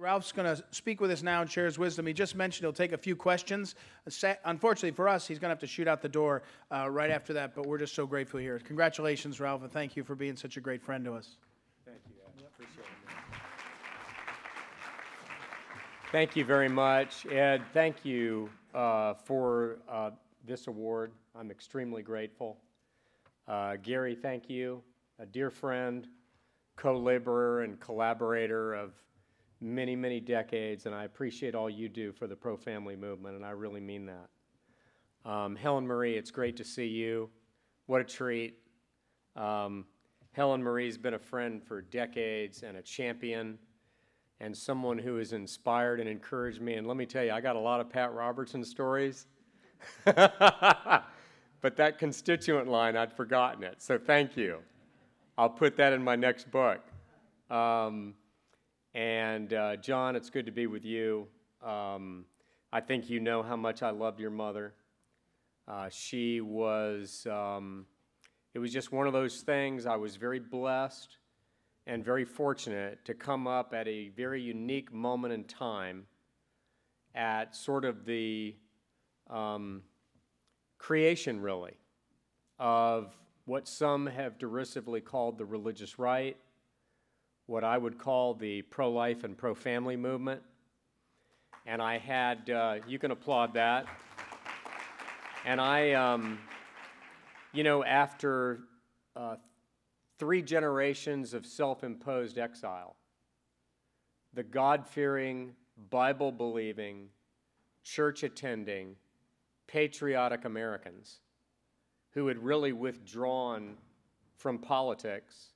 Ralph's going to speak with us now and share his wisdom. He just mentioned he'll take a few questions. Unfortunately for us, he's going to have to shoot out the door right after that, but we're just so grateful here. Congratulations, Ralph, and thank you for being such a great friend to us. Thank you, Ed. Appreciate it. Thank you very much, Ed. Thank you for this award. I'm extremely grateful. Gary, thank you. A dear friend, co-laborer and collaborator of many, many decades, and I appreciate all you do for the pro-family movement, and I really mean that. Helen Marie, it's great to see you. What a treat. Helen Marie's been a friend for decades and a champion and someone who has inspired and encouraged me. And let me tell you, I got a lot of Pat Robertson stories, but that constituent line, I'd forgotten it, so thank you. I'll put that in my next book. John, it's good to be with you. I think you know how much I loved your mother. She was, it was just one of those things. I was very blessed and very fortunate to come up at a very unique moment in time at sort of the creation, really, of what some have derisively called the religious right, what I would call the pro-life and pro-family movement. And I had, you can applaud that. And I, you know, after 3 generations of self-imposed exile, the God-fearing, Bible-believing, church-attending, patriotic Americans who had really withdrawn from politics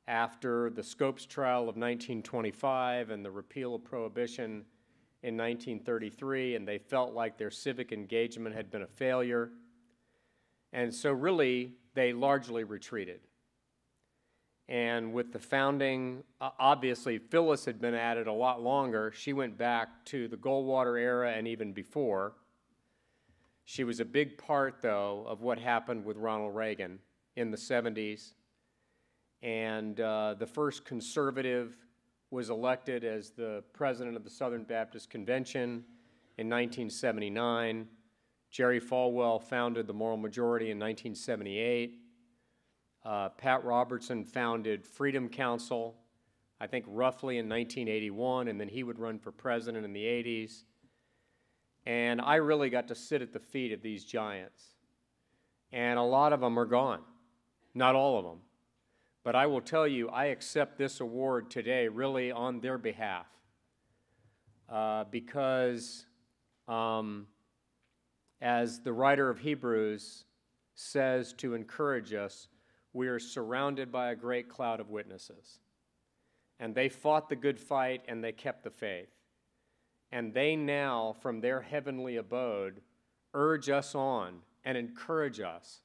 after the Scopes trial of 1925 and the repeal of Prohibition in 1933, and they felt like their civic engagement had been a failure. And so really, they largely retreated. And with the founding, obviously, Phyllis had been at it a lot longer. She went back to the Goldwater era and even before. She was a big part, though, of what happened with Ronald Reagan in the 70s. And the first conservative was elected as the president of the Southern Baptist Convention in 1979. Jerry Falwell founded the Moral Majority in 1978. Pat Robertson founded Freedom Council, I think roughly in 1981, and then he would run for president in the 80s. And I really got to sit at the feet of these giants. And a lot of them are gone, not all of them. But I will tell you, I accept this award today really on their behalf because as the writer of Hebrews says to encourage us, we are surrounded by a great cloud of witnesses. And they fought the good fight and they kept the faith. And they now, from their heavenly abode, urge us on and encourage us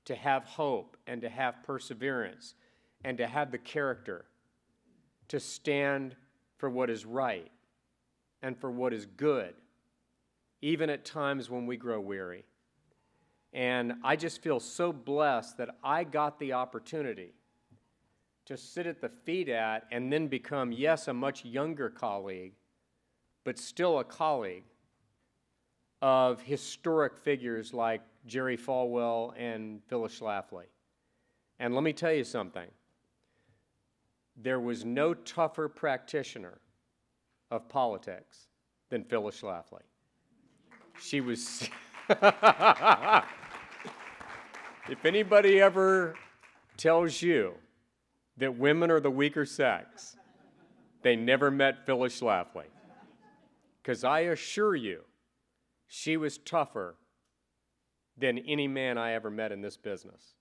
to have hope and to have perseverance and to have the character to stand for what is right and for what is good, even at times when we grow weary. And I just feel so blessed that I got the opportunity to sit at the feet at and then become, yes, a much younger colleague, but still a colleague of historic figures like Jerry Falwell and Phyllis Schlafly. And let me tell you something. There was no tougher practitioner of politics than Phyllis Schlafly. She was... If anybody ever tells you that women are the weaker sex, they never met Phyllis Schlafly. Because I assure you, she was tougher than any man I ever met in this business.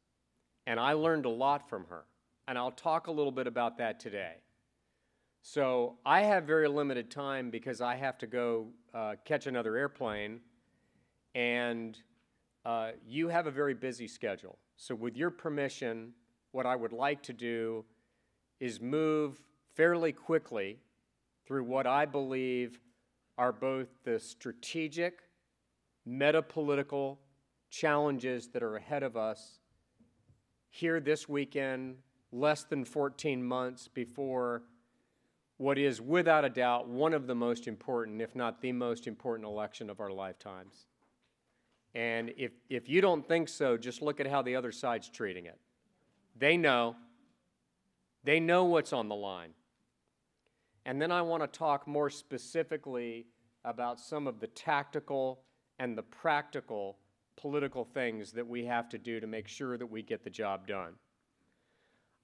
And I learned a lot from her. And I'll talk a little bit about that today. So I have very limited time because I have to go catch another airplane. And you have a very busy schedule. So with your permission, what I would like to do is move fairly quickly through what I believe are both the strategic, metapolitical challenges that are ahead of us here this weekend, less than 14 months before what is, without a doubt, one of the most important, if not the most important election of our lifetimes. And if you don't think so, just look at how the other side's treating it. They know. They know what's on the line. And then I want to talk more specifically about some of the tactical and the practical political things that we have to do to make sure that we get the job done.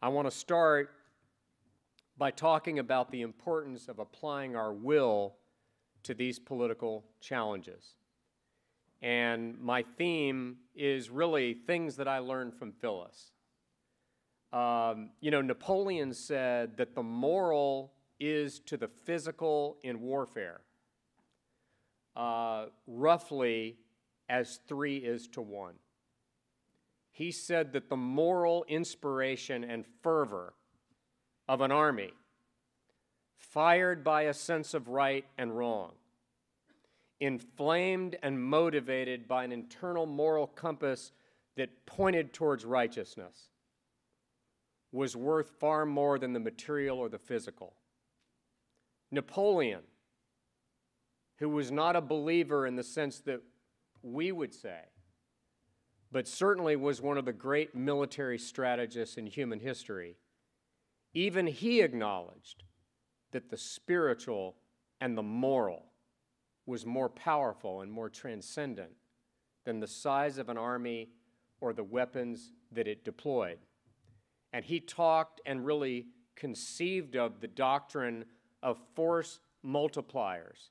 I want to start by talking about the importance of applying our will to these political challenges. And my theme is really things that I learned from Phyllis. Napoleon said that the moral is to the physical in warfare, roughly as 3 is to 1. He said that the moral inspiration and fervor of an army, fired by a sense of right and wrong, inflamed and motivated by an internal moral compass that pointed towards righteousness, was worth far more than the material or the physical. Napoleon, who was not a believer in the sense that we would say, but certainly was one of the great military strategists in human history, even he acknowledged that the spiritual and the moral was more powerful and more transcendent than the size of an army or the weapons that it deployed. And he talked and really conceived of the doctrine of force multipliers,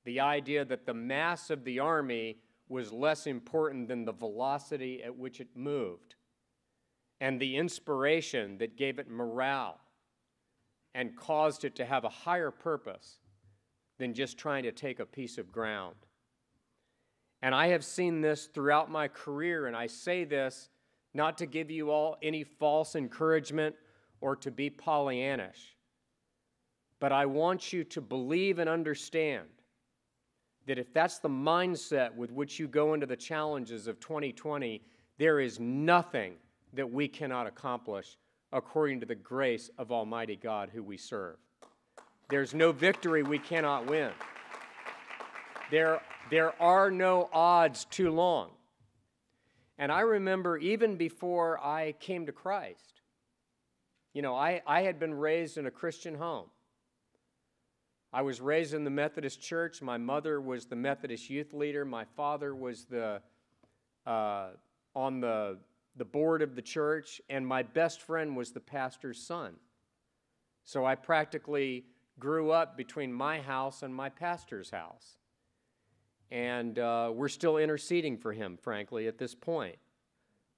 the idea that the mass of the army was less important than the velocity at which it moved, and the inspiration that gave it morale and caused it to have a higher purpose than just trying to take a piece of ground. And I have seen this throughout my career, and I say this not to give you all any false encouragement or to be Pollyannish, but I want you to believe and understand that if that's the mindset with which you go into the challenges of 2020, there is nothing that we cannot accomplish according to the grace of Almighty God who we serve. There's no victory we cannot win. There are no odds too long. And I remember even before I came to Christ, I had been raised in a Christian home. I was raised in the Methodist Church. My mother was the Methodist youth leader. My father was on the board of the church, and my best friend was the pastor's son. So I practically grew up between my house and my pastor's house. And we're still interceding for him, frankly, at this point,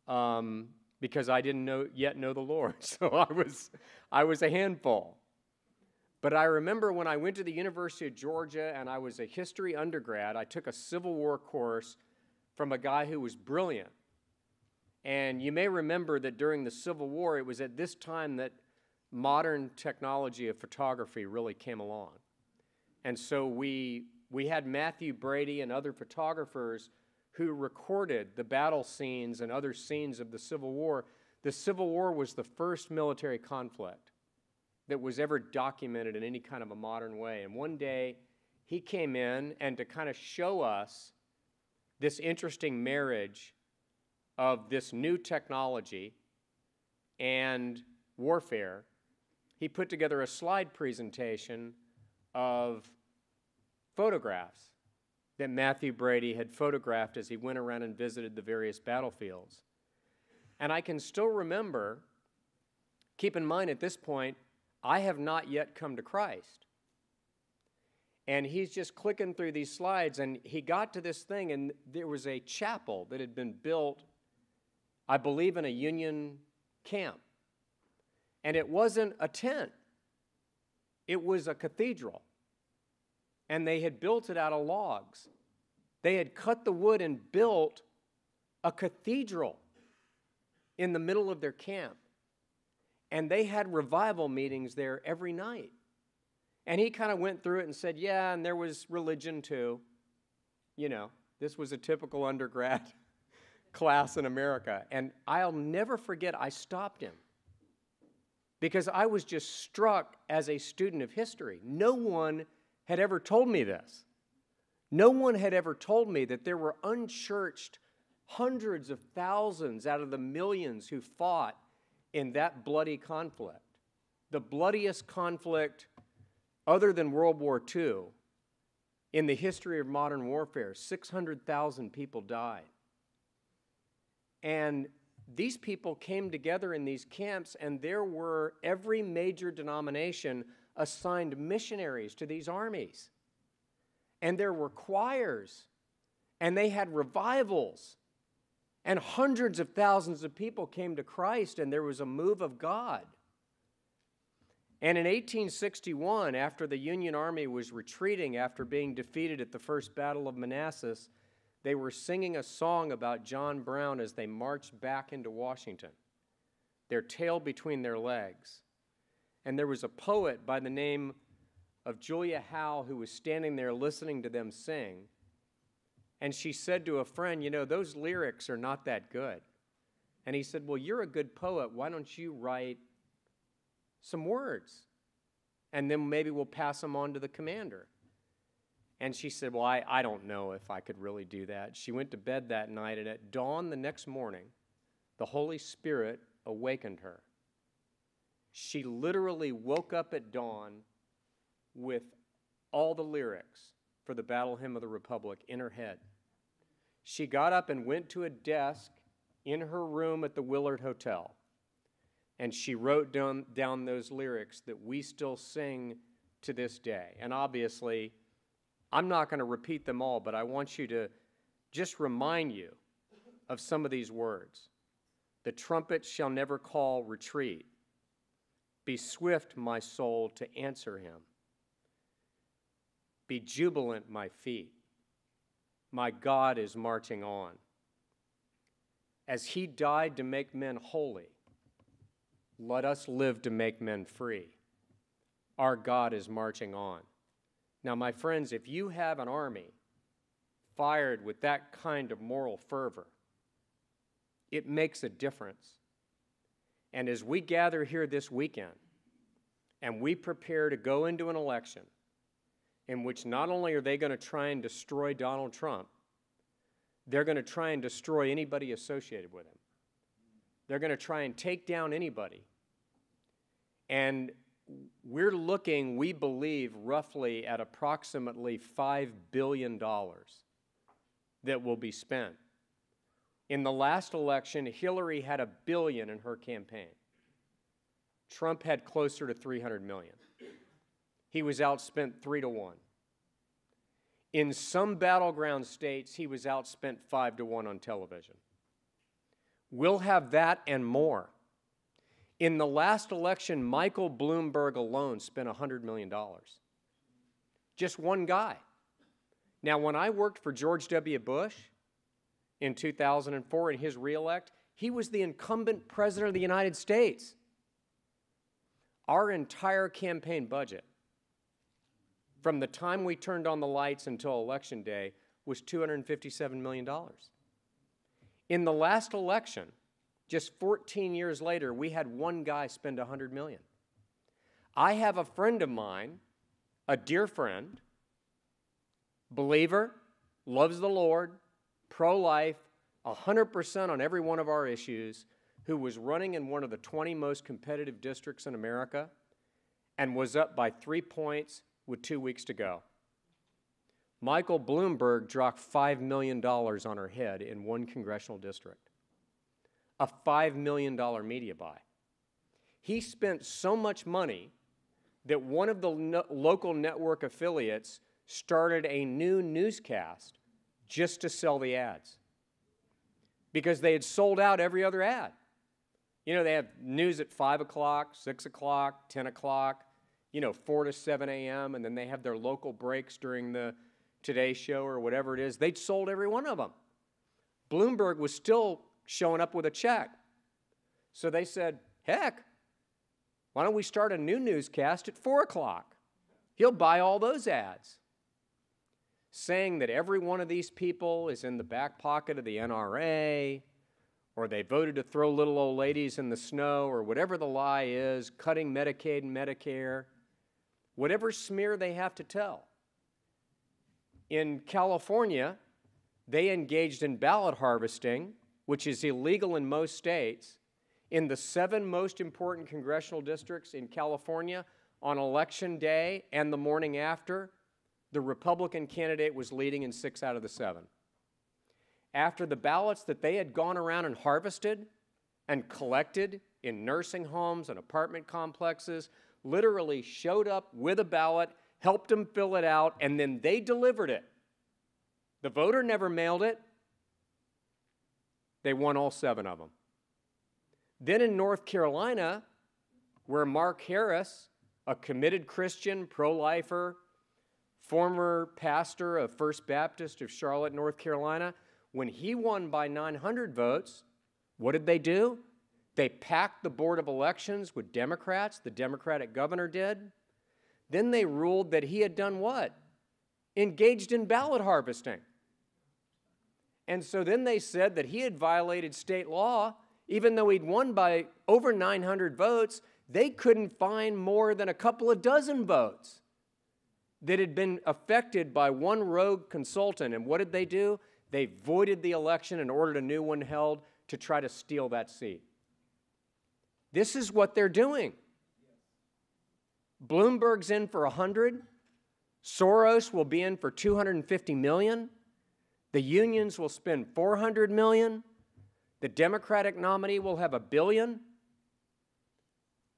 because I didn't yet know the Lord. So I was a handful. But I remember when I went to the University of Georgia and I was a history undergrad, I took a Civil War course from a guy who was brilliant. And you may remember that during the Civil War, it was at this time that modern technology of photography really came along. And so we had Matthew Brady and other photographers who recorded the battle scenes and other scenes of the Civil War. The Civil War was the first military conflict that was ever documented in any kind of a modern way. And one day, he came in, and to kind of show us this interesting marriage of this new technology and warfare, he put together a slide presentation of photographs that Matthew Brady had photographed as he went around and visited the various battlefields. And I can still remember, keep in mind at this point, I have not yet come to Christ. And he's just clicking through these slides, and he got to this thing, and there was a chapel that had been built, I believe, in a Union camp. And it wasn't a tent. It was a cathedral. And they had built it out of logs. They had cut the wood and built a cathedral in the middle of their camp. And they had revival meetings there every night. And he kind of went through it and said, yeah, and there was religion too. This was a typical undergrad class in America. And I'll never forget, I stopped him. because I was just struck as a student of history. No one had ever told me this. No one had ever told me that there were unchurched hundreds of thousands out of the millions who fought in that bloody conflict. The bloodiest conflict other than World War II in the history of modern warfare. 600,000 people died. And these people came together in these camps, and there were every major denomination assigned missionaries to these armies. And there were choirs, and they had revivals, and hundreds of thousands of people came to Christ, and there was a move of God. And in 1861, after the Union Army was retreating after being defeated at the First Battle of Manassas, they were singing a song about John Brown as they marched back into Washington, their tail between their legs. And there was a poet by the name of Julia Howe who was standing there listening to them sing. And she said to a friend, you know, those lyrics are not that good. And he said, well, you're a good poet. Why don't you write some words? And then maybe we'll pass them on to the commander. And she said, well, I don't know if I could really do that. She went to bed that night, and at dawn the next morning, the Holy Spirit awakened her. She literally woke up at dawn with all the lyrics for the Battle Hymn of the Republic in her head. She got up and went to a desk in her room at the Willard Hotel, and she wrote down those lyrics that we still sing to this day. And obviously, I'm not going to repeat them all, but I want you to just remind you of some of these words. The trumpet shall never call retreat. Be swift, my soul, to answer him. Be jubilant, my feet. My God is marching on. As he died to make men holy, let us live to make men free. Our God is marching on. Now, my friends, if you have an army fired with that kind of moral fervor, it makes a difference. And as we gather here this weekend and we prepare to go into an election in which not only are they going to try and destroy Donald Trump, they're going to try and destroy anybody associated with him. They're going to try and take down anybody. And we're looking, we believe, roughly at approximately $5 billion that will be spent. In the last election, Hillary had $1 billion in her campaign. Trump had closer to $300 million. He was outspent 3-1. In some battleground states, he was outspent 5-1 on television. We'll have that and more. In the last election, Michael Bloomberg alone spent $100 million. Just one guy. Now, when I worked for George W. Bush in 2004 in his reelect, he was the incumbent president of the United States. Our entire campaign budget, from the time we turned on the lights until Election Day, was $257 million. In the last election, just 14 years later, we had one guy spend $100 million. I have a friend of mine, a dear friend, believer, loves the Lord, pro-life, 100% on every one of our issues, who was running in one of the 20 most competitive districts in America and was up by 3 points with 2 weeks to go. Michael Bloomberg dropped $5 million on her head in one congressional district. A $5 million media buy. He spent so much money that one of the local network affiliates started a new newscast just to sell the ads, because they had sold out every other ad. You know, they have news at 5 o'clock, 6 o'clock, 10 o'clock, 4 to 7 a.m., and then they have their local breaks during the Today Show or whatever it is. They'd sold every one of them. Bloomberg was still showing up with a check. So they said, heck, why don't we start a new newscast at 4 o'clock? He'll buy all those ads. Saying that every one of these people is in the back pocket of the NRA, or they voted to throw little old ladies in the snow, or whatever the lie is, cutting Medicaid and Medicare, whatever smear they have to tell. In California, they engaged in ballot harvesting, which is illegal in most states. In the 7 most important congressional districts in California, on Election Day and the morning after, the Republican candidate was leading in 6 out of the 7. After the ballots that they had gone around and harvested and collected in nursing homes and apartment complexes, literally showed up with a ballot, helped them fill it out, and then they delivered it. The voter never mailed it. They won all 7 of them. Then in North Carolina, where Mark Harris, a committed Christian, pro-lifer, former pastor of First Baptist of Charlotte, North Carolina, when he won by 900 votes, what did they do? They packed the Board of Elections with Democrats, the Democratic governor did. Then they ruled that he had done what? Engaged in ballot harvesting. And so then they said that he had violated state law, even though he'd won by over 900 votes. They couldn't find more than a couple of dozen votes that had been affected by one rogue consultant. And what did they do? They voided the election and ordered a new one held to try to steal that seat. This is what they're doing. Bloomberg's in for 100. Soros will be in for 250 million. The unions will spend 400 million. The Democratic nominee will have $1 billion.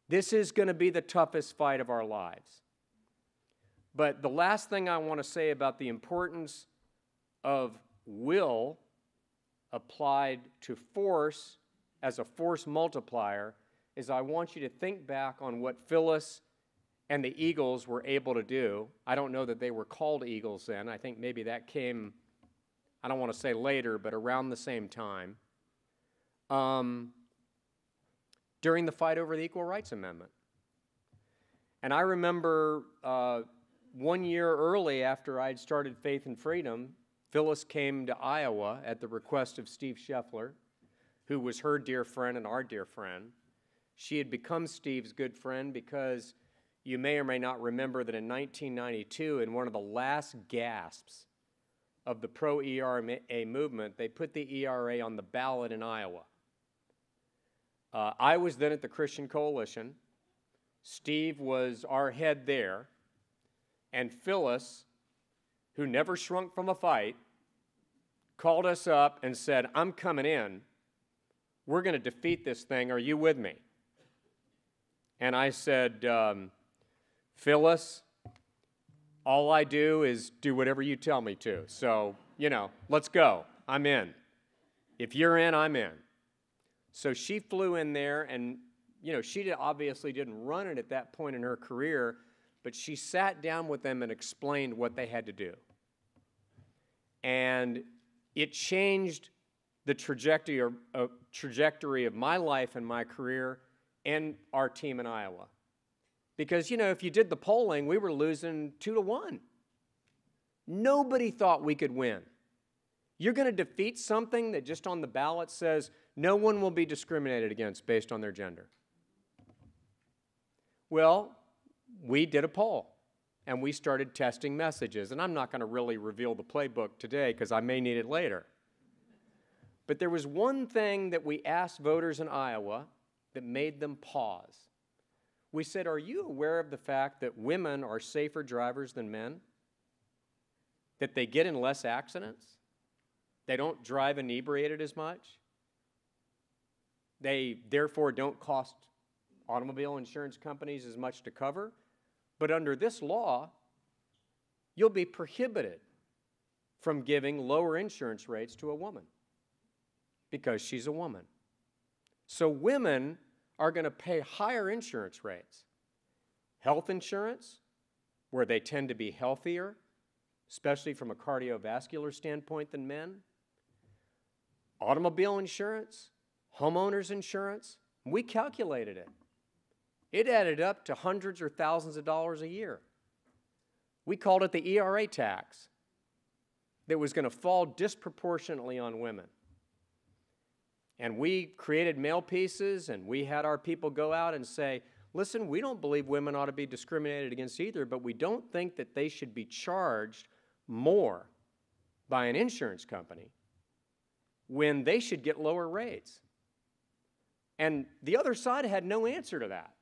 This is going to be the toughest fight of our lives. But the last thing I want to say about the importance of will applied to force as a force multiplier is I want you to think back on what Phyllis and the Eagles were able to do. I don't know that they were called Eagles then. I think maybe that came, I don't want to say later, but around the same time, during the fight over the Equal Rights Amendment. And I remember 1 year early after I'd started Faith and Freedom, Phyllis came to Iowa at the request of Steve Scheffler, who was her dear friend and our dear friend. She had become Steve's good friend because you may or may not remember that in 1992, in one of the last gasps of the pro-ERA movement, they put the ERA on the ballot in Iowa. I was then at the Christian Coalition. Steve was our head there. And Phyllis, who never shrunk from a fight, called us up and said, "I'm coming in. We're going to defeat this thing. Are you with me?" And I said, "Phyllis, all I do is do whatever you tell me to. So, let's go. I'm in. If you're in, I'm in." So she flew in there, and, she obviously didn't run it at that point in her career, but she sat down with them and explained what they had to do. And it changed the trajectory of my life and my career and our team in Iowa. Because, if you did the polling, we were losing 2-1. Nobody thought we could win. You're going to defeat something that just on the ballot says no one will be discriminated against based on their gender. Well, we did a poll, and we started testing messages. And I'm not going to really reveal the playbook today because I may need it later. But there was one thing that we asked voters in Iowa that made them pause. We said, "Are you aware of the fact that women are safer drivers than men? That they get in less accidents? They don't drive inebriated as much? They, therefore, don't cost automobile insurance companies as much to cover? But under this law, you'll be prohibited from giving lower insurance rates to a woman because she's a woman. So women are going to pay higher insurance rates. Health insurance, where they tend to be healthier, especially from a cardiovascular standpoint than men. Automobile insurance, homeowners insurance, we calculated it. It added up to hundreds or thousands of dollars a year. We called it the ERA tax that was going to fall disproportionately on women. And we created mail pieces, and we had our people go out and say, listen, we don't believe women ought to be discriminated against either, but we don't think that they should be charged more by an insurance company when they should get lower rates. And the other side had no answer to that.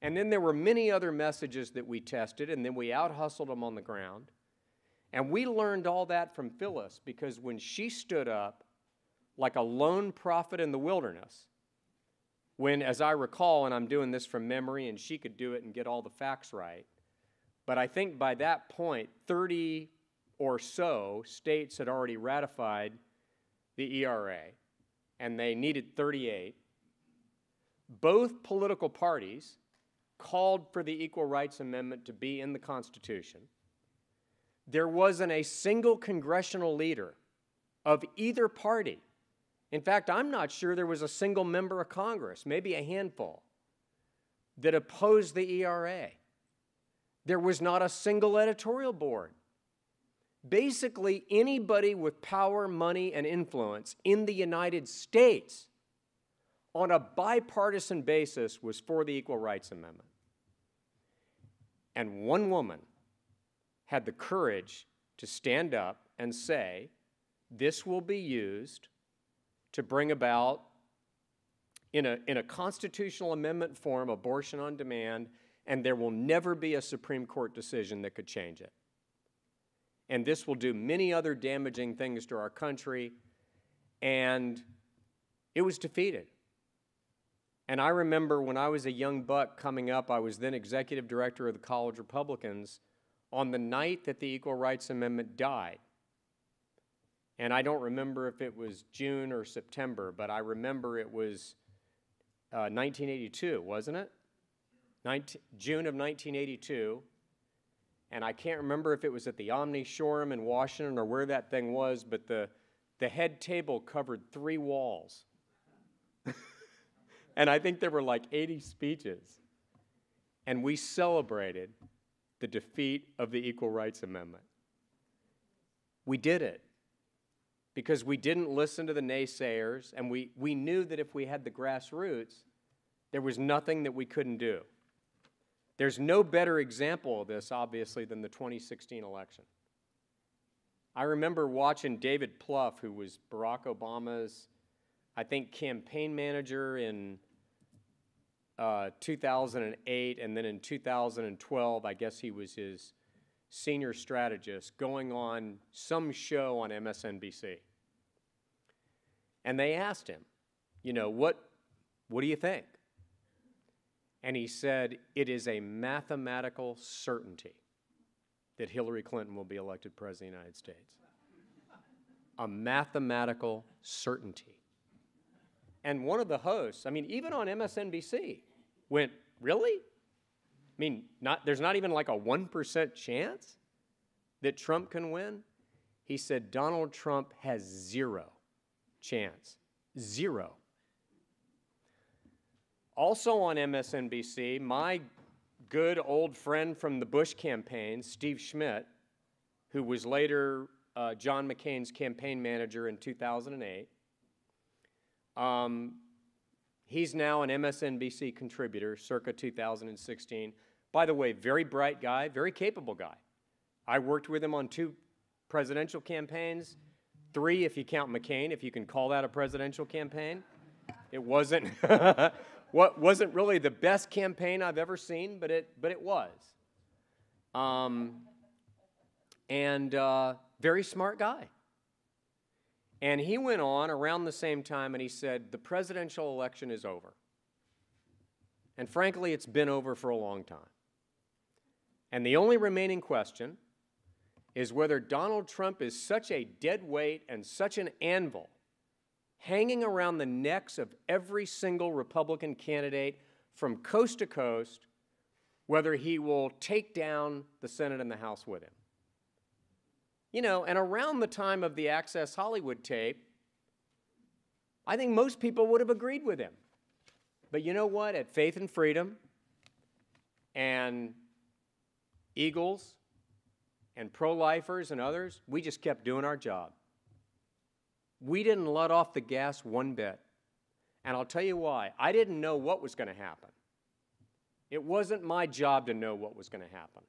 And then there were many other messages that we tested, and then we out-hustled them on the ground. And we learned all that from Phyllis, because when she stood up like a lone prophet in the wilderness, when, as I recall, and I'm doing this from memory, and she could do it and get all the facts right, but I think by that point, 30 or so states had already ratified the ERA, and they needed 38. Both political parties called for the Equal Rights Amendment to be in the Constitution. There wasn't a single congressional leader of either party. In fact, I'm not sure there was a single member of Congress, maybe a handful, that opposed the ERA. There was not a single editorial board. Basically, anybody with power, money, and influence in the United States on a bipartisan basis was for the Equal Rights Amendment. And one woman had the courage to stand up and say, this will be used to bring about, in a constitutional amendment form, abortion on demand, and there will never be a Supreme Court decision that could change it. And this will do many other damaging things to our country, and it was defeated. And I remember when I was a young buck coming up, I was then executive director of the College Republicans, on the night that the Equal Rights Amendment died. And I don't remember if it was June or September, but I remember it was 1982, wasn't it? June of 1982. And I can't remember if it was at the Omni Shoreham in Washington or where that thing was, but the head table covered 3 walls. And I think there were like 80 speeches. And we celebrated the defeat of the Equal Rights Amendment. We did it because we didn't listen to the naysayers, and we knew that if we had the grassroots, there was nothing that we couldn't do. There's no better example of this, obviously, than the 2016 election. I remember watching David Plouffe, who was Barack Obama's, I think, campaign manager in 2008, and then in 2012, I guess he was his senior strategist, going on some show on MSNBC. And they asked him, you know, what do you think? And he said, it is a mathematical certainty that Hillary Clinton will be elected President of the United States. A mathematical certainty. And one of the hosts, I mean, even on MSNBC, went, really? I mean, there's not even like a 1% chance that Trump can win? He said, Donald Trump has 0 chance. 0. Also on MSNBC, my good old friend from the Bush campaign, Steve Schmidt, who was later John McCain's campaign manager in 2008, he's now an MSNBC contributor, circa 2016. By the way, very bright guy, very capable guy. I worked with him on 2 presidential campaigns, 3 if you count McCain, if you can call that a presidential campaign. It wasn't wasn't really the best campaign I've ever seen, but it was. Very smart guy. And he went on around the same time and he said, the presidential election is over. And frankly, it's been over for a long time. And the only remaining question is whether Donald Trump is such a dead weight and such an anvil hanging around the necks of every single Republican candidate from coast to coast, whether he will take down the Senate and the House with him. You know, and around the time of the Access Hollywood tape, I think most people would have agreed with him. But you know what? At Faith and Freedom and Eagles and pro-lifers and others, we just kept doing our job. We didn't let off the gas one bit. And I'll tell you why. I didn't know what was going to happen. It wasn't my job to know what was going to happen.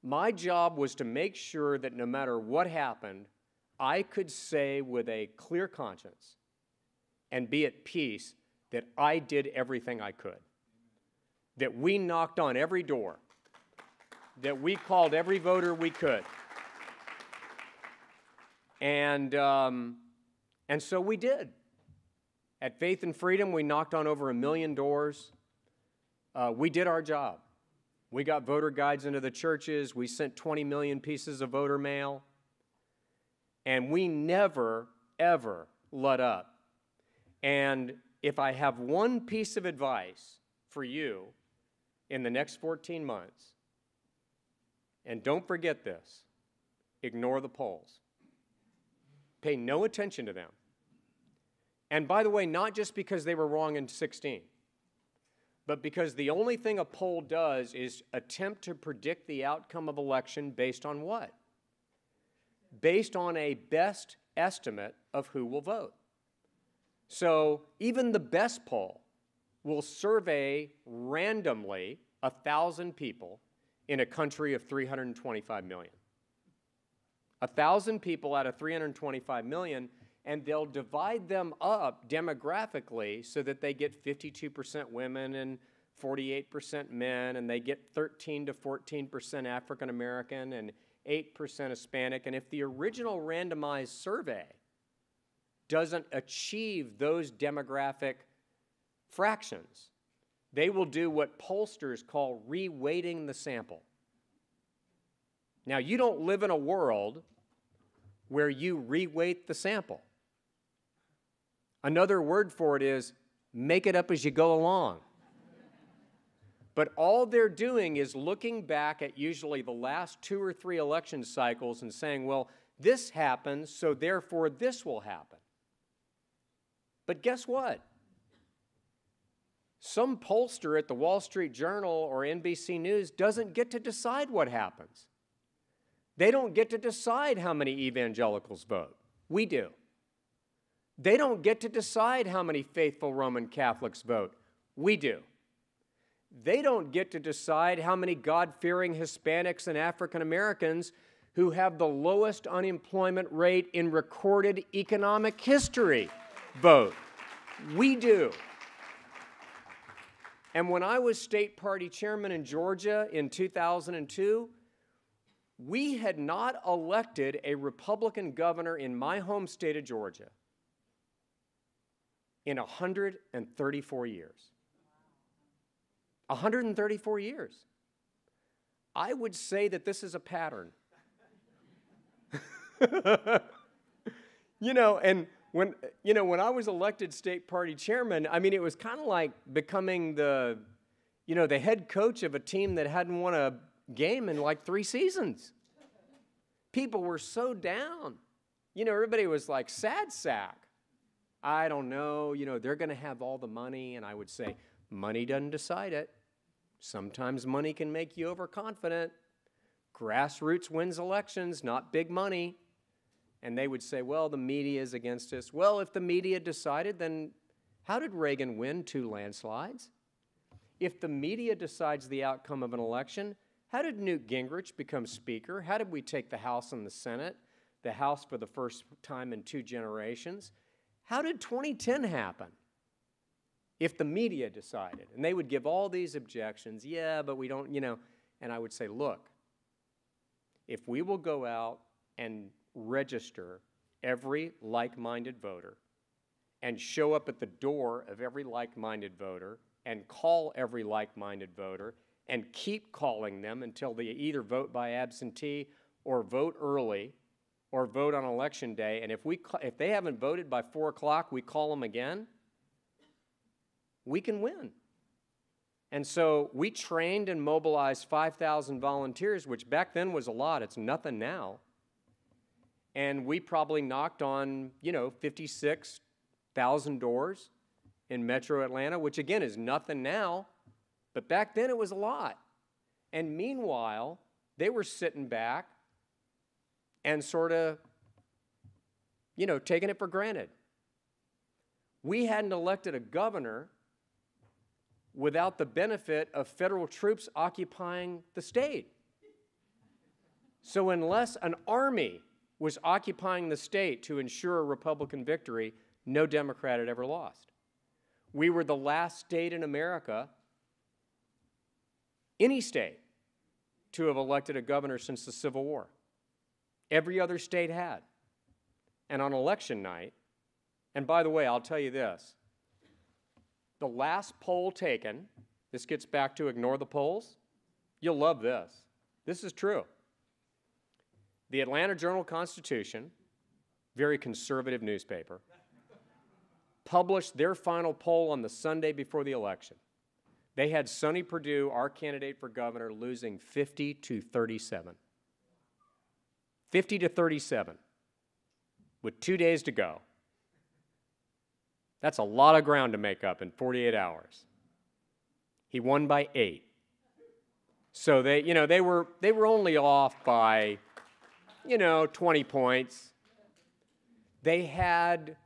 My job was to make sure that no matter what happened, I could say with a clear conscience and be at peace that I did everything I could, that we knocked on every door, that we called every voter we could. And so we did. At Faith and Freedom, we knocked on over 1 million doors. We did our job. We got voter guides into the churches. We sent 20 million pieces of voter mail. And we never, ever let up. And if I have one piece of advice for you in the next 14 months, and don't forget this, ignore the polls. Pay no attention to them. And by the way, not just because they were wrong in 16, but because the only thing a poll does is attempt to predict the outcome of election based on what? Based on a best estimate of who will vote. So even the best poll will survey randomly 1,000 people in a country of 325 million. 1,000 people out of 325 million, and they'll divide them up demographically so that they get 52% women and 48% men, and they get 13 to 14% African American and 8% Hispanic. And if the original randomized survey doesn't achieve those demographic fractions, they will do what pollsters call reweighting the sample. Now, you don't live in a world where you reweight the sample. Another word for it is make it up as you go along. But all they're doing is looking back at usually the last 2 or 3 election cycles and saying, well, this happened, so therefore this will happen. But guess what? Some pollster at the Wall Street Journal or NBC News doesn't get to decide what happens. They don't get to decide how many evangelicals vote. We do. They don't get to decide how many faithful Roman Catholics vote. We do. They don't get to decide how many God-fearing Hispanics and African Americans who have the lowest unemployment rate in recorded economic history vote. We do. And when I was state party chairman in Georgia in 2002, we had not elected a Republican governor in my home state of Georgia in 134 years. 134 years. I would say that this is a pattern. And when I was elected state party chairman, I mean, it was kind of like becoming the head coach of a team that hadn't won a game in like 3 seasons. People were so down. Everybody was like, sad sack. I don't know, they're going to have all the money. And I would say, money doesn't decide it. Sometimes money can make you overconfident. Grassroots wins elections, not big money. And they would say, well, the media is against us. Well, if the media decided, then how did Reagan win 2 landslides? If the media decides the outcome of an election, how did Newt Gingrich become Speaker? How did we take the House and the Senate, the House for the first time in 2 generations? How did 2010 happen? If the media decided, and they would give all these objections, yeah, but we don't, and I would say, look, if we will go out and register every like-minded voter and show up at the door of every like-minded voter and call every like-minded voter and keep calling them until they either vote by absentee or vote early or vote on election day, and if they haven't voted by 4 o'clock, we call them again, we can win. And so we trained and mobilized 5,000 volunteers, which back then was a lot. It's nothing now. And we probably knocked on, 56,000 doors in metro Atlanta, which again is nothing now, but back then it was a lot. And meanwhile, they were sitting back and sort of, taken it for granted. We hadn't elected a governor without the benefit of federal troops occupying the state. So unless an army was occupying the state to ensure a Republican victory, no Democrat had ever lost. We were the last state in America, any state, to have elected a governor since the Civil War. Every other state had. And on election night, and by the way, I'll tell you this, the last poll taken, this gets back to ignore the polls, you'll love this. This is true. The Atlanta Journal-Constitution, very conservative newspaper, published their final poll on the Sunday before the election. They had Sonny Perdue, our candidate for governor, losing 50 to 37. 50 to 37 with 2 days to go. That's a lot of ground to make up in 48 hours. He won by 8. So they were only off by 20 points. They had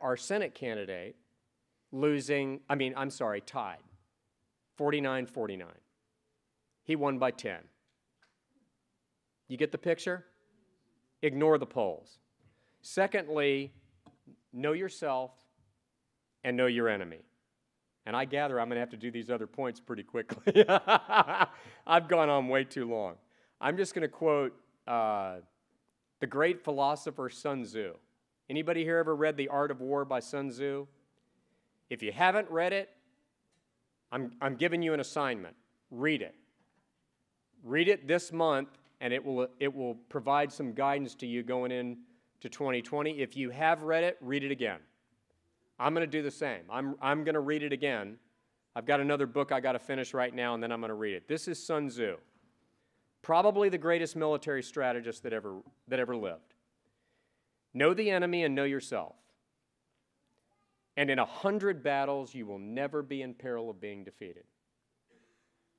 our Senate candidate tied, 49-49. He won by 10. You get the picture? Ignore the polls. Secondly, know yourself and know your enemy. And I gather I'm going to have to do these other points pretty quickly. I've gone on way too long. I'm just going to quote the great philosopher Sun Tzu. Anybody here ever read The Art of War by Sun Tzu? If you haven't read it, I'm giving you an assignment. Read it. Read it this month, and it will provide some guidance to you going into 2020. If you have read it, read it again. I'm going to do the same. I'm going to read it again. I've got another book I got to finish right now, and then I'm going to read it. This is Sun Tzu, probably the greatest military strategist that ever lived. Know the enemy and know yourself. And in 100 battles, you will never be in peril of being defeated.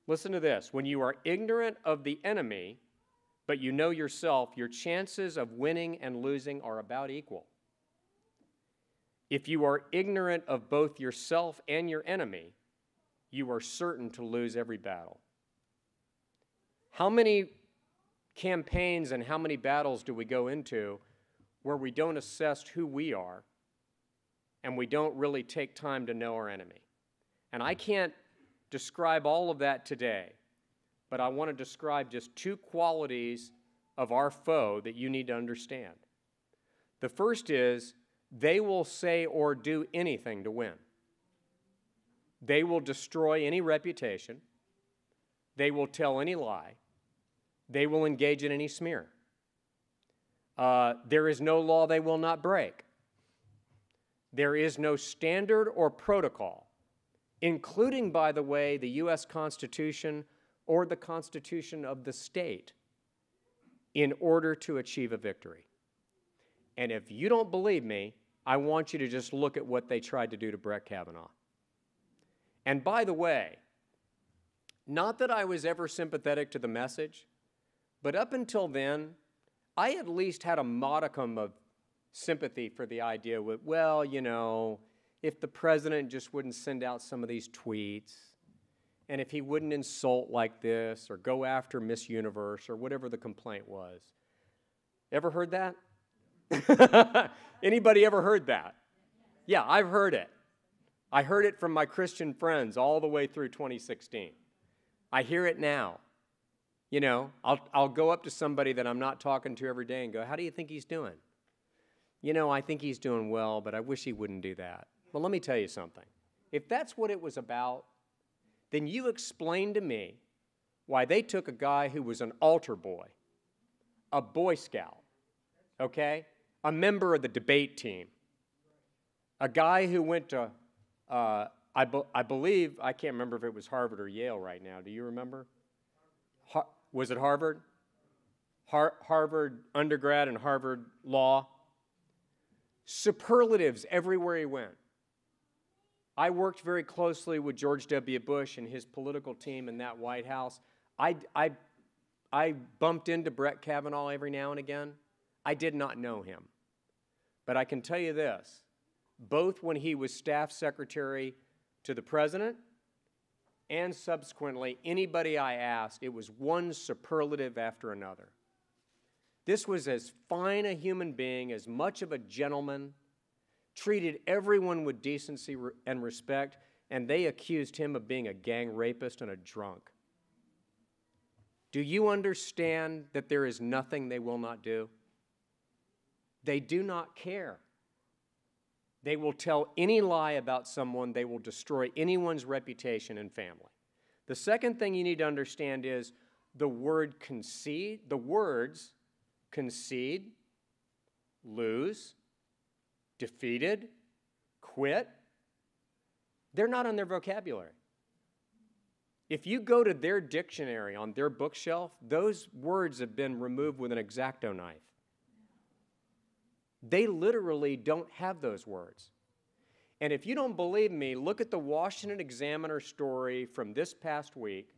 Listen to this. When you are ignorant of the enemy, but you know yourself, your chances of winning and losing are about equal. If you are ignorant of both yourself and your enemy, you are certain to lose every battle. How many campaigns and how many battles do we go into where we don't assess who we are and we don't really take time to know our enemy? And I can't describe all of that today, but I want to describe just 2 qualities of our foe that you need to understand. The first is they will say or do anything to win. They will destroy any reputation. They will tell any lie. They will engage in any smear. There is no law they will not break. There is no standard or protocol, including, by the way, the U.S. Constitution or the Constitution of the state, in order to achieve a victory. And if you don't believe me, I want you to just look at what they tried to do to Brett Kavanaugh. And by the way, not that I was ever sympathetic to the message, but up until then, I at least had a modicum of sympathy for the idea with, well, if the president just wouldn't send out some of these tweets, and if he wouldn't insult like this or go after Miss Universe or whatever the complaint was. Ever heard that? Anybody ever heard that? Yeah, I've heard it. I heard it from my Christian friends all the way through 2016. I hear it now. I'll go up to somebody that I'm not talking to every day and go, how do you think he's doing? I think he's doing well, but I wish he wouldn't do that. Well, let me tell you something. If that's what it was about, then you explain to me why they took a guy who was an altar boy, a Boy Scout, okay, a member of the debate team, a guy who went to, I believe, I can't remember if it was Harvard or Yale right now. Do you remember? Was it Harvard? Harvard undergrad and Harvard law. Superlatives everywhere he went. I worked very closely with George W. Bush and his political team in that White House. I bumped into Brett Kavanaugh every now and again. I did not know him. But I can tell you this, both when he was staff secretary to the president and subsequently anybody I asked, it was one superlative after another. This was as fine a human being, as much of a gentleman, treated everyone with decency and respect, and they accused him of being a gang rapist and a drunk. Do you understand that there is nothing they will not do? They do not care. They will tell any lie about someone. They will destroy anyone's reputation and family. The second thing you need to understand is the word concede, the words concede, lose, defeated, quit, they're not on their vocabulary. If you go to their dictionary on their bookshelf, those words have been removed with an X-Acto knife. They literally don't have those words. And if you don't believe me, look at the Washington Examiner story from this past week.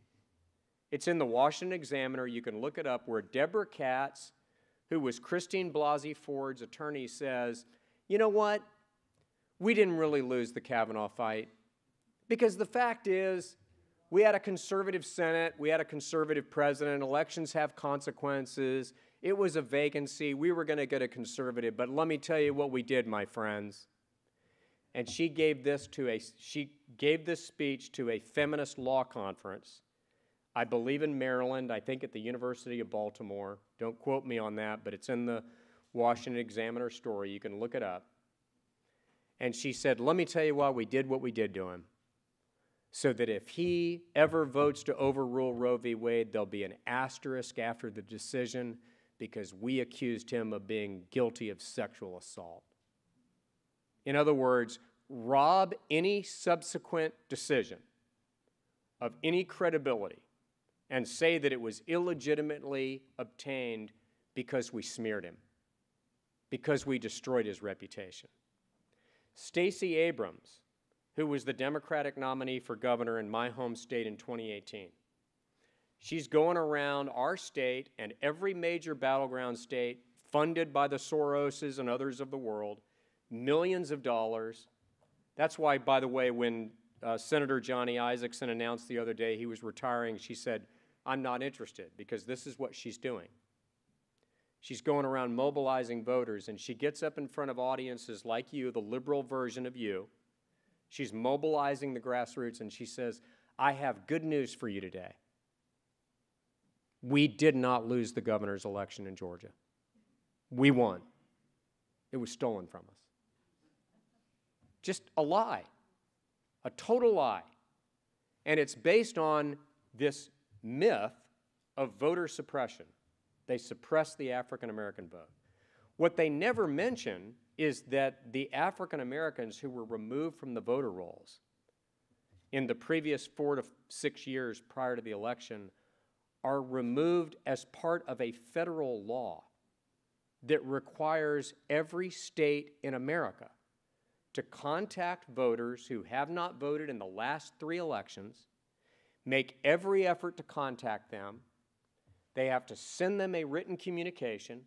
It's in the Washington Examiner. You can look it up, where Deborah Katz, who was Christine Blasey Ford's attorney, says, you know what? We didn't really lose the Kavanaugh fight, because the fact is, we had a conservative Senate, we had a conservative president, elections have consequences, it was a vacancy, we were going to get a conservative, but let me tell you what we did, my friends. And she gave this speech to a feminist law conference, I believe in Maryland, I think at the University of Baltimore. Don't quote me on that, but it's in the Washington Examiner story. You can look it up. And she said, let me tell you why we did what we did to him. So that if he ever votes to overrule Roe v. Wade, there'll be an asterisk after the decision because we accused him of being guilty of sexual assault. In other words, rob any subsequent decision of any credibility and say that it was illegitimately obtained because we smeared him, because we destroyed his reputation. Stacey Abrams, who was the Democratic nominee for governor in my home state in 2018. She's going around our state and every major battleground state, funded by the Soroses and others of the world, millions of dollars. That's why, by the way, when Senator Johnny Isakson announced the other day he was retiring, she said, I'm not interested, because this is what she's doing. She's going around mobilizing voters, and she gets up in front of audiences like you, the liberal version of you. She's mobilizing the grassroots, and she says, I have good news for you today. We did not lose the governor's election in Georgia. We won. It was stolen from us. Just a lie, a total lie. And it's based on this myth of voter suppression. They suppress the African American vote. What they never mention is that the African Americans who were removed from the voter rolls in the previous 4 to 6 years prior to the election are removed as part of a federal law that requires every state in America to contact voters who have not voted in the last 3 elections, make every effort to contact them. They have to send them a written communication.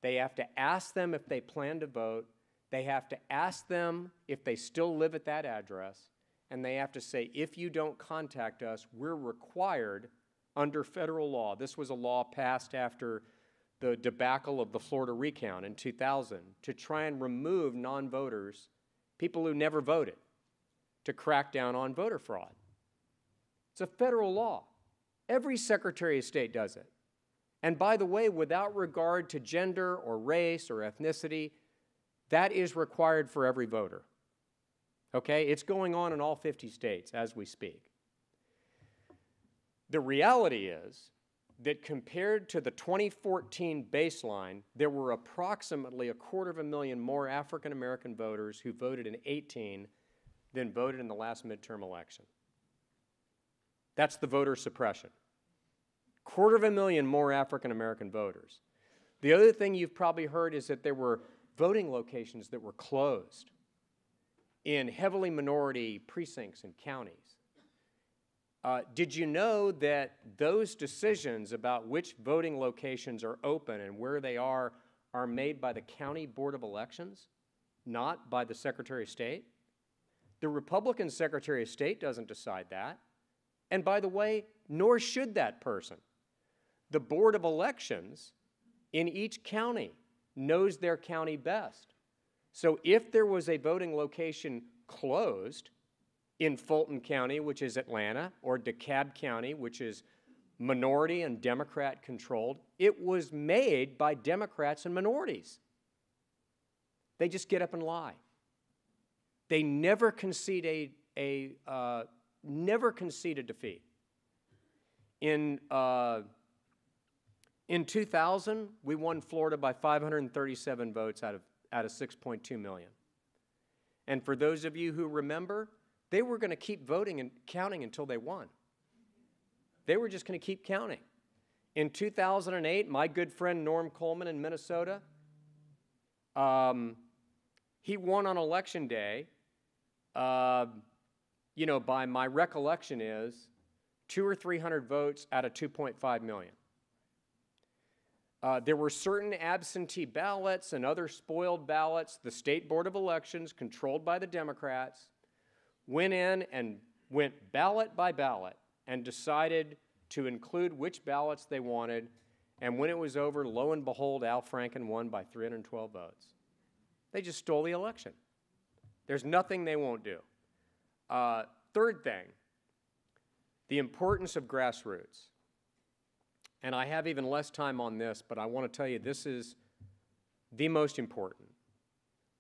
They have to ask them if they plan to vote. They have to ask them if they still live at that address. And they have to say, if you don't contact us, we're required under federal law. This was a law passed after the debacle of the Florida recount in 2000 to try and remove non-voters, people who never voted, to crack down on voter fraud. It's a federal law. Every Secretary of State does it. And by the way, without regard to gender or race or ethnicity, that is required for every voter. Okay? It's going on in all 50 states as we speak. The reality is that compared to the 2014 baseline, there were approximately 250,000 more African American voters who voted in 2018 than voted in the last midterm election. That's the voter suppression. 250,000 more African American voters. The other thing you've probably heard is that there were voting locations that were closed in heavily minority precincts and counties. Did you know that those decisions about which voting locations are open and where they are are made by the County Board of Elections, not by the Secretary of State. The Republican Secretary of State doesn't decide that. And by the way, nor should that person. The Board of Elections in each county knows their county best. So if there was a voting location closed in Fulton County, which is Atlanta, or DeKalb County, which is minority and Democrat controlled, it was made by Democrats and minorities. They just get up and lie. They never concede never concede a defeat. In 2000, we won Florida by 537 votes out of 6.2 million. And for those of you who remember, they were going to keep voting and counting until they won. They were just going to keep counting. In 2008, my good friend Norm Coleman in Minnesota, he won on Election Day, by my recollection is 200 or 300 votes out of 2.5 million. There were certain absentee ballots and other spoiled ballots. The State Board of Elections, controlled by the Democrats, went in and went ballot by ballot and decided to include which ballots they wanted. And when it was over, lo and behold, Al Franken won by 312 votes. They just stole the election. There's nothing they won't do. Third thing, the importance of grassroots. And I have even less time on this, but I want to tell you this is the most important.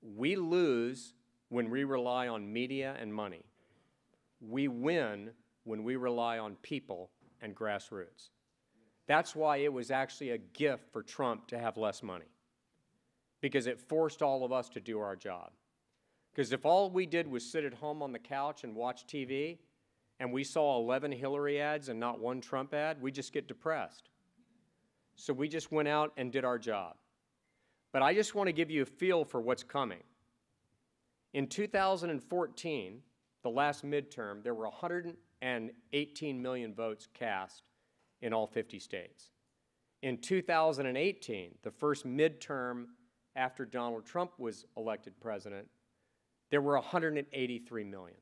We lose when we rely on media and money. We win when we rely on people and grassroots. That's why it was actually a gift for Trump to have less money, because it forced all of us to do our job. Because if all we did was sit at home on the couch and watch TV, and we saw 11 Hillary ads and not one Trump ad, we just get depressed. So we just went out and did our job. But I just want to give you a feel for what's coming. In 2014, the last midterm, there were 118 million votes cast in all 50 states. In 2018, the first midterm after Donald Trump was elected president, there were 183 million.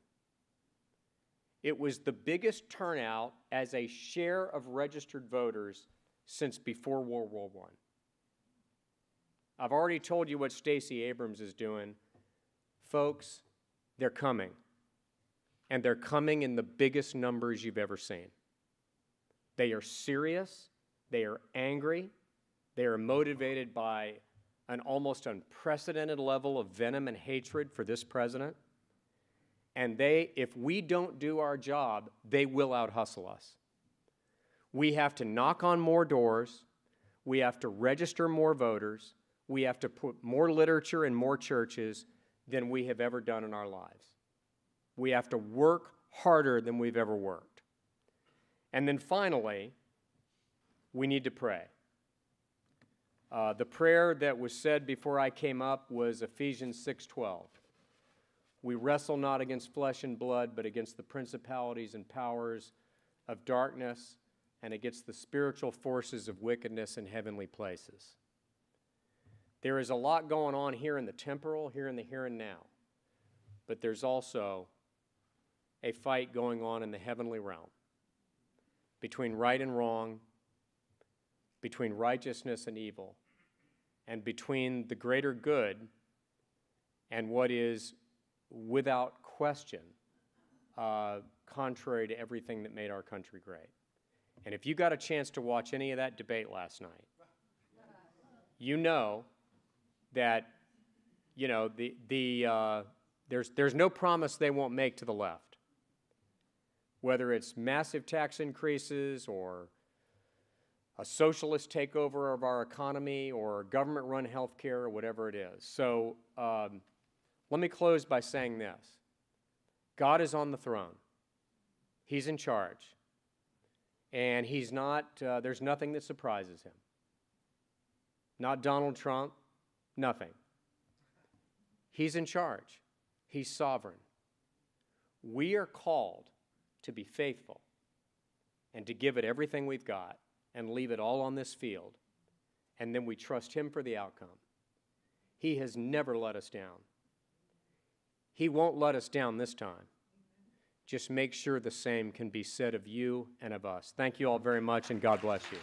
It was the biggest turnout as a share of registered voters since before World War I. I've already told you what Stacey Abrams is doing. Folks, they're coming. And they're coming in the biggest numbers you've ever seen. They are serious. They are angry. They are motivated by an almost unprecedented level of venom and hatred for this president. And if we don't do our job, they will out-hustle us. We have to knock on more doors. We have to register more voters. We have to put more literature in more churches than we have ever done in our lives. We have to work harder than we've ever worked. And then finally, we need to pray. The prayer that was said before I came up was Ephesians 6:12. We wrestle not against flesh and blood, but against the principalities and powers of darkness and against the spiritual forces of wickedness in heavenly places. There is a lot going on here in the temporal, here in the here and now, but there's also a fight going on in the heavenly realm between right and wrong, between righteousness and evil, and between the greater good and what is, without question, contrary to everything that made our country great. And if you got a chance to watch any of that debate last night, you know that, there's no promise they won't make to the left. Whether it's massive tax increases or a socialist takeover of our economy or government-run health care or whatever it is. So let me close by saying this. God is on the throne. He's in charge. And he's not, there's nothing that surprises him. Not Donald Trump, nothing. He's in charge. He's sovereign. We are called to be faithful and to give it everything we've got and leave it all on this field. And then we trust him for the outcome. He has never let us down. He won't let us down this time. Just make sure the same can be said of you and of us. Thank you all very much, and God bless you.